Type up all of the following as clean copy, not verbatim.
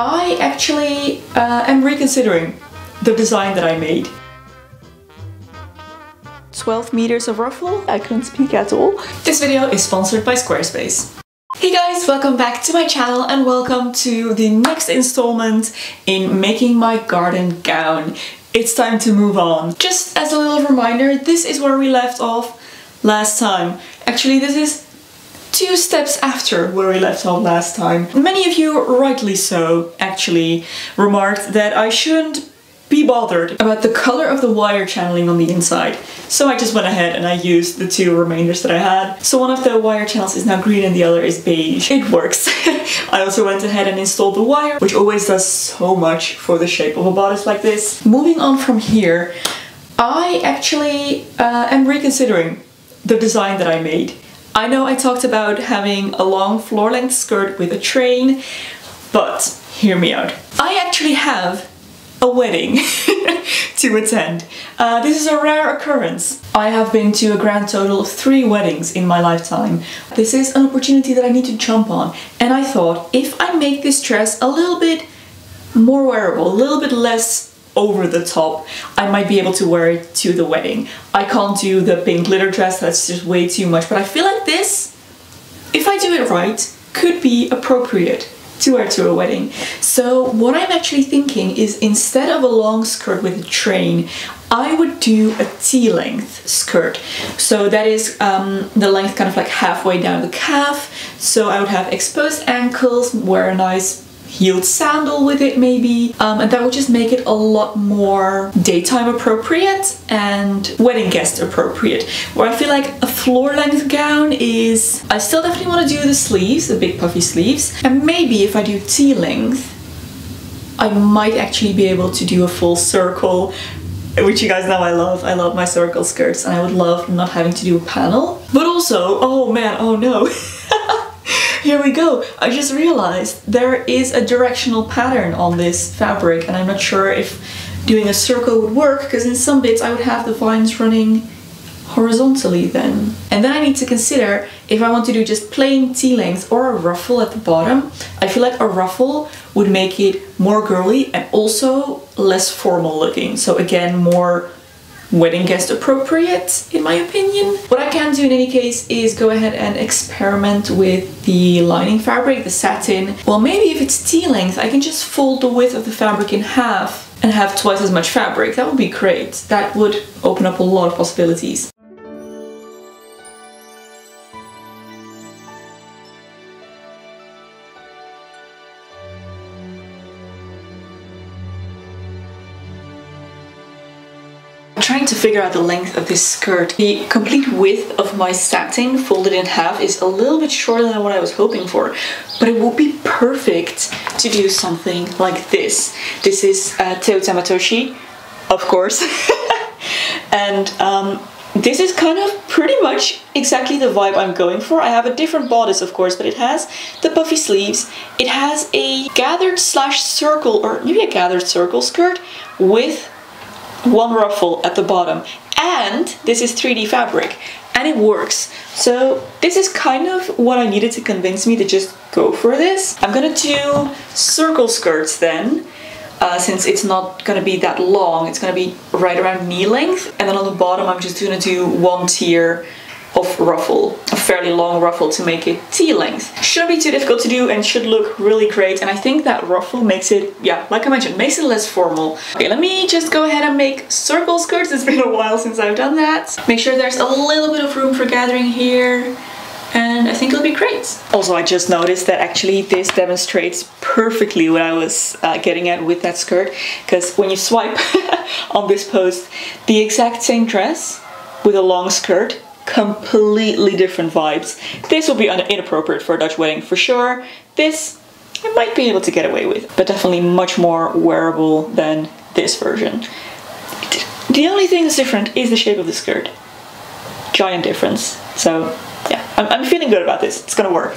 I actually am reconsidering the design that I made. 12 meters of ruffle? I couldn't speak at all. This video is sponsored by Squarespace. Hey guys, welcome back to my channel and welcome to the next installment in making my garden gown. It's time to move on. Just as a little reminder, this is where we left off last time. Actually, this is 2 steps after where we left off last time. Many of you, rightly so, actually remarked that I shouldn't be bothered about the color of the wire channeling on the inside. So I just went ahead and I used the 2 remainders that I had. So one of the wire channels is now green and the other is beige. It works. I also went ahead and installed the wire, which always does so much for the shape of a bodice like this. Moving on from here, I actually am reconsidering the design that I made. I know I talked about having a long floor-length skirt with a train, but hear me out. I actually have a wedding to attend. This is a rare occurrence. I have been to a grand total of 3 weddings in my lifetime. This is an opportunity that I need to jump on, and I thought if I make this dress a little bit more wearable, a little bit less over the top, I might be able to wear it to the wedding. I can't do the pink glitter dress, that's just way too much, but I feel like this, if I do it right, could be appropriate to wear to a wedding. So what I'm actually thinking is, instead of a long skirt with a train, I would do a T-length skirt. So that is the length kind of like halfway down the calf. So I would have exposed ankles, wear a nice heeled sandal with it maybe, and that would just make it a lot more daytime appropriate and wedding guest appropriate. Where I feel like a floor length gown is, I still definitely want to do the sleeves, the big puffy sleeves, and maybe if I do T-length I might actually be able to do a full circle, which you guys know I love my circle skirts, and I would love not having to do a panel. But also, oh man, oh no. Here we go. I just realized there is a directional pattern on this fabric, and I'm not sure if doing a circle would work, because in some bits I would have the vines running horizontally then. And then I need to consider if I want to do just plain T-length or a ruffle at the bottom. I feel like a ruffle would make it more girly and also less formal looking. So again, more wedding guest appropriate in my opinion. What I can do in any case is go ahead and experiment with the lining fabric, the satin. Well, maybe if it's T-length I can just fold the width of the fabric in half and have twice as much fabric. That would be great. That would open up a lot of possibilities. Trying to figure out the length of this skirt. The complete width of my satin folded in half is a little bit shorter than what I was hoping for, but it would be perfect to do something like this. This is Teo Tamatoshi, of course. And this is kind of pretty much exactly the vibe I'm going for. I have a different bodice, of course, but it has the puffy sleeves. It has a gathered slash circle, or maybe a gathered circle skirt with 1 ruffle at the bottom, and this is 3D fabric and it works. So this is kind of what I needed to convince me to just go for this. I'm gonna do circle skirts then, since it's not gonna be that long. It's gonna be right around knee length, and then on the bottom I'm just gonna do 1 tier of ruffle, a fairly long ruffle to make it T-length. Shouldn't be too difficult to do and should look really great, and I think that ruffle makes it, yeah, like I mentioned, makes it less formal. Okay, let me just go ahead and make circle skirts. It's been a while since I've done that. Make sure there's a little bit of room for gathering here, and I think it'll be great. Also, I just noticed that actually this demonstrates perfectly what I was getting at with that skirt, because when you swipe on this post, the exact same dress with a long skirt, completely different vibes. This will be inappropriate for a Dutch wedding for sure. This I might be able to get away with, but definitely much more wearable than this version. The only thing that's different is the shape of the skirt. Giant difference. So yeah, I'm feeling good about this. It's gonna work.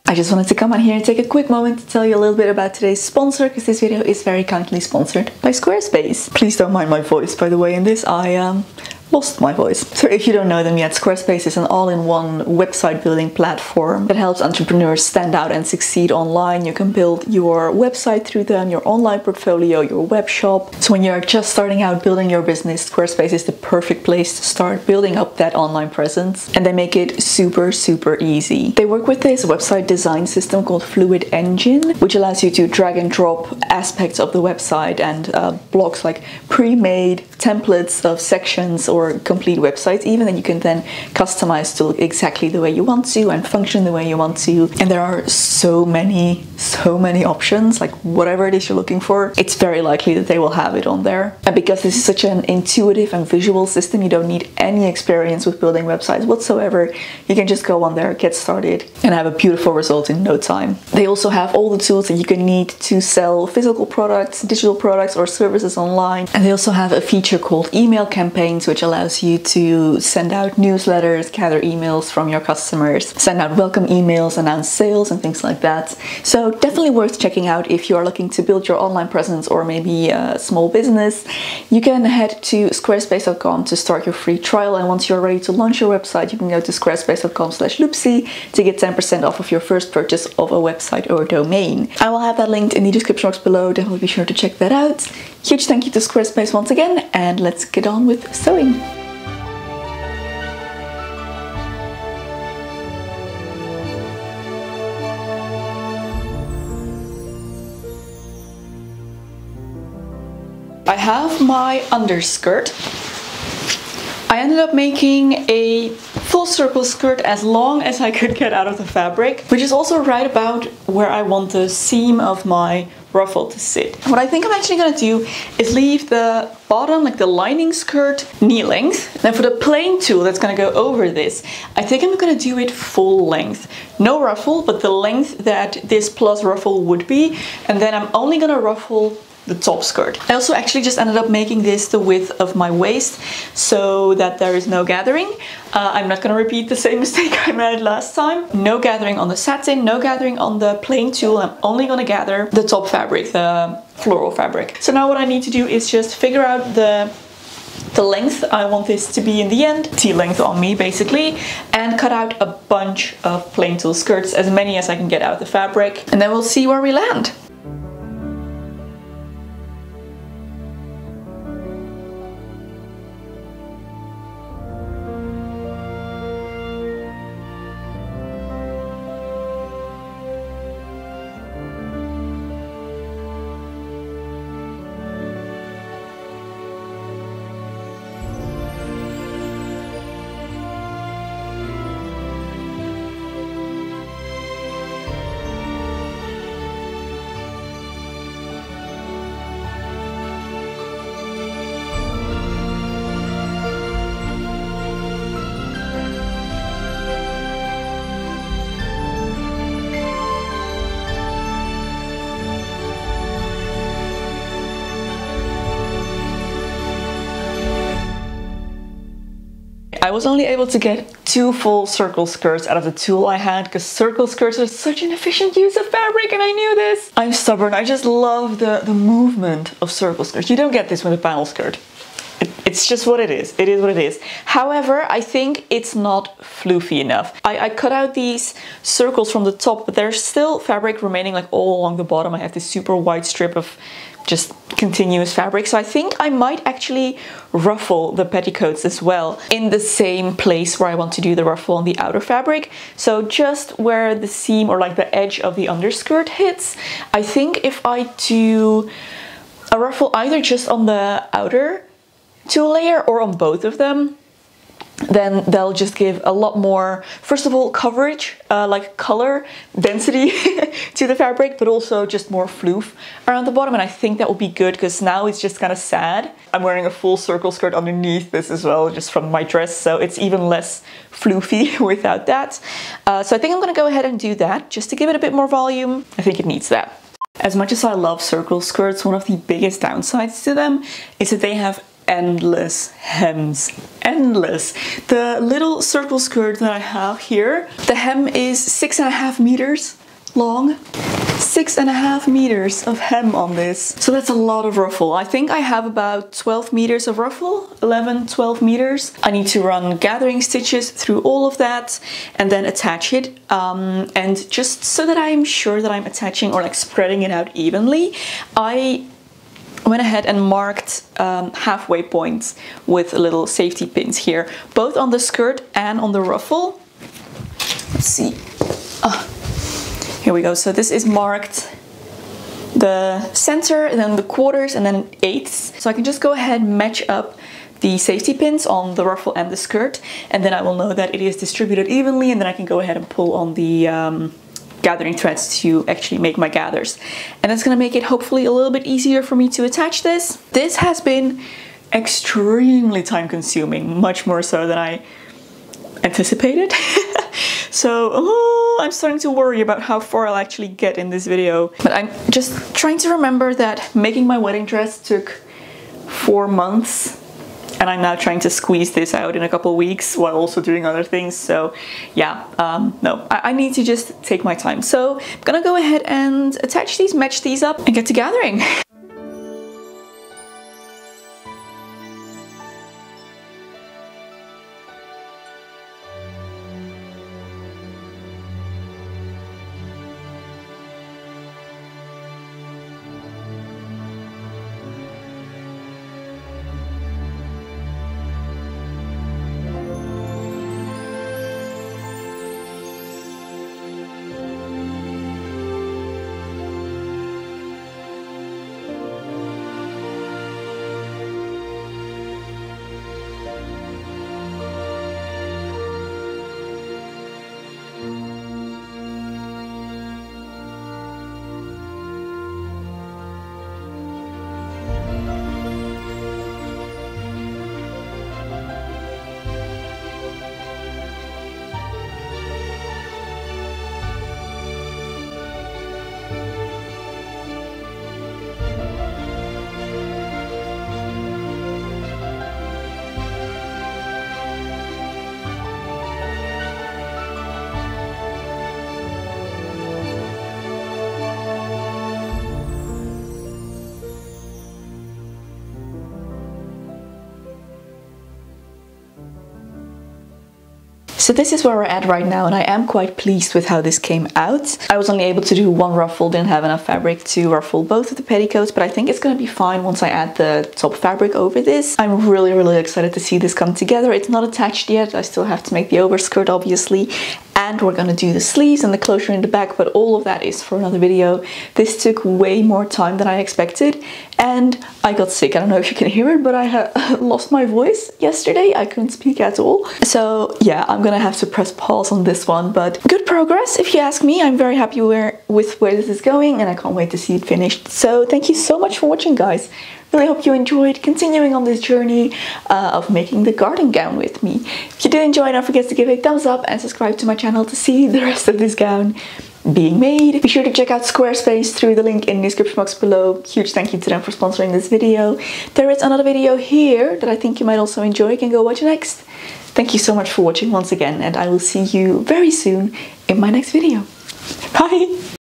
I just wanted to come on here and take a quick moment to tell you a little bit about today's sponsor, because this video is very kindly sponsored by Squarespace. Please don't mind my voice, by the way. In this I lost my voice. So if you don't know them yet, Squarespace is an all-in-one website building platform that helps entrepreneurs stand out and succeed online. You can build your website through them, your online portfolio, your web shop. So when you're just starting out building your business, Squarespace is the perfect place to start building up that online presence. And they make it super, super easy. They work with this website design system called Fluid Engine, which allows you to drag and drop aspects of the website and blocks like pre-made templates of sections or complete websites even that you can then customize to look exactly the way you want to and function the way you want to. And there are so many options, like whatever it is you're looking for, it's very likely that they will have it on there. And because this is such an intuitive and visual system, you don't need any experience with building websites whatsoever. You can just go on there, get started, and have a beautiful result in no time. They also have all the tools that you can need to sell physical products, digital products, or services online. And they also have a feature called email campaigns, which allows you to send out newsletters, gather emails from your customers, send out welcome emails, announce sales and things like that. So definitely worth checking out if you are looking to build your online presence or maybe a small business. You can head to squarespace.com to start your free trial, and once you're ready to launch your website, you can go to squarespace.com/Loepsie to get 10% off of your first purchase of a website or domain. I will have that linked in the description box below. Definitely be sure to check that out. Huge thank you to Squarespace once again, and let's get on with sewing. I have my underskirt. I ended up making a full circle skirt as long as I could get out of the fabric, which is also right about where I want the seam of my ruffle to sit. What I think I'm actually going to do is leave the bottom, like the lining skirt, knee length. Then for the plain tool that's going to go over this, I think I'm going to do it full length. No ruffle, but the length that this plus ruffle would be. And then I'm only going to ruffle the top skirt. I also actually just ended up making this the width of my waist so that there is no gathering. I'm not going to repeat the same mistake I made last time. No gathering on the satin, no gathering on the plain tulle. I'm only going to gather the top fabric, the floral fabric. So now what I need to do is just figure out the length I want this to be in the end, T-length on me basically, and cut out a bunch of plain tulle skirts, as many as I can get out of the fabric, and then we'll see where we land. I was only able to get 2 full circle skirts out of the tulle I had, because circle skirts are such an efficient use of fabric, and I knew this. I'm stubborn. I just love the movement of circle skirts. You don't get this with a panel skirt. It's just what it is. It is what it is. However, I think it's not floofy enough. I cut out these circles from the top, but there's still fabric remaining like all along the bottom. I have this super wide strip of just continuous fabric. So I think I might actually ruffle the petticoats as well in the same place where I want to do the ruffle on the outer fabric. So just where the seam or like the edge of the underskirt hits, I think if I do a ruffle either just on the outer tulle layer or on both of them, then they'll just give a lot more, first of all, coverage, like color, density to the fabric, but also just more floof around the bottom. And I think that will be good, because now it's just kind of sad. I'm wearing a full circle skirt underneath this as well, just from my dress, so it's even less floofy without that. So I think I'm going to go ahead and do that, just to give it a bit more volume. I think it needs that. As much as I love circle skirts, one of the biggest downsides to them is that they have endless hems. Endless. The little circle skirt that I have here, the hem is 6.5 meters. long. 6.5 meters of hem on this. So that's a lot of ruffle. I think I have about 12 meters of ruffle, 11, 12 meters. I need to run gathering stitches through all of that and then attach it. And just so that I'm sure that I'm attaching or like spreading it out evenly, I went ahead and marked halfway points with little safety pins here, both on the skirt and on the ruffle. Let's see. Here we go. So this is marked the center, and then the quarters, and then eighths. So I can just go ahead and match up the safety pins on the ruffle and the skirt, and then I will know that it is distributed evenly, and then I can go ahead and pull on the gathering threads to actually make my gathers. And that's going to make it hopefully a little bit easier for me to attach this. This has been extremely time consuming, much more so than I anticipated. So I'm starting to worry about how far I'll actually get in this video. But I'm just trying to remember that making my wedding dress took 4 months, and I'm now trying to squeeze this out in a couple of weeks while also doing other things. So yeah, no, I need to just take my time. So I'm gonna go ahead and attach these, match these up, and get to gathering. So this is where we're at right now, and I am quite pleased with how this came out. I was only able to do one ruffle, didn't have enough fabric to ruffle both of the petticoats, but I think it's going to be fine once I add the top fabric over this. I'm really excited to see this come together. It's not attached yet. I still have to make the overskirt, obviously. And we're gonna do the sleeves and the closure in the back, but all of that is for another video. This took way more time than I expected, and I got sick. I don't know if you can hear it, but I lost my voice yesterday. I couldn't speak at all. So yeah, I'm gonna have to press pause on this one, but good progress if you ask me. I'm very happy with where this is going, and I can't wait to see it finished. So thank you so much for watching, guys. Really hope you enjoyed continuing on this journey of making the garden gown with me. If you did enjoy, don't forget to give it a thumbs up and subscribe to my channel to see the rest of this gown being made. Be sure to check out Squarespace through the link in the description box below. Huge thank you to them for sponsoring this video. There is another video here that I think you might also enjoy. You can go watch next. Thank you so much for watching once again, and I will see you very soon in my next video. Bye!